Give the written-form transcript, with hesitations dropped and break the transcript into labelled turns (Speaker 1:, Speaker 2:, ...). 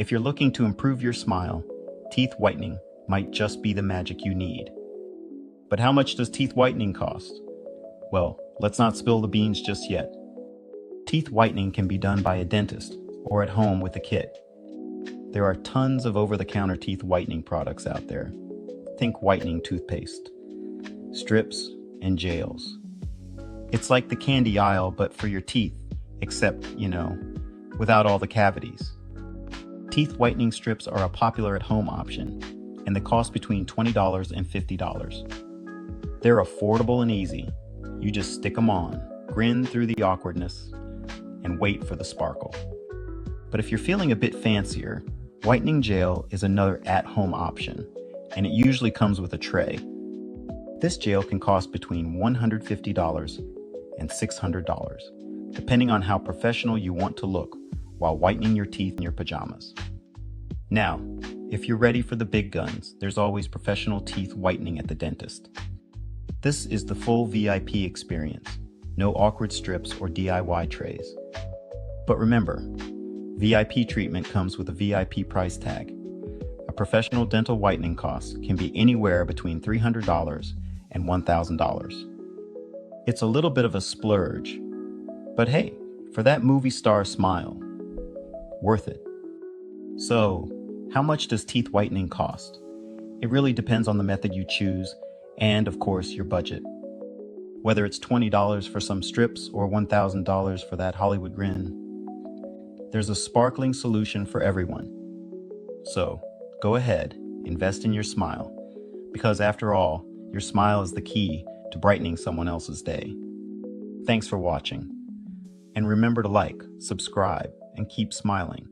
Speaker 1: If you're looking to improve your smile, teeth whitening might just be the magic you need. But how much does teeth whitening cost? Well, let's not spill the beans just yet. Teeth whitening can be done by a dentist or at home with a kit. There are tons of over-the-counter teeth whitening products out there. Think whitening toothpaste, strips, and gels. It's like the candy aisle, but for your teeth, except, without all the cavities. Teeth whitening strips are a popular at-home option, and they cost between $20 and $50. They're affordable and easy. You just stick them on, grin through the awkwardness, and wait for the sparkle. But if you're feeling a bit fancier, whitening gel is another at-home option, and it usually comes with a tray. This gel can cost between $150 and $600, depending on how professional you want to look while whitening your teeth in your pajamas. Now, if you're ready for the big guns, there's always professional teeth whitening at the dentist. This is the full VIP experience. No awkward strips or DIY trays. But remember, VIP treatment comes with a VIP price tag. A professional dental whitening cost can be anywhere between $300 and $1,000. It's a little bit of a splurge, but hey, for that movie star smile, worth it. So, how much does teeth whitening cost? It really depends on the method you choose and, of course, your budget. Whether it's $20 for some strips or $1,000 for that Hollywood grin, there's a sparkling solution for everyone. So, go ahead, invest in your smile, because after all, your smile is the key to brightening someone else's day. Thanks for watching. And remember to like, subscribe, and keep smiling.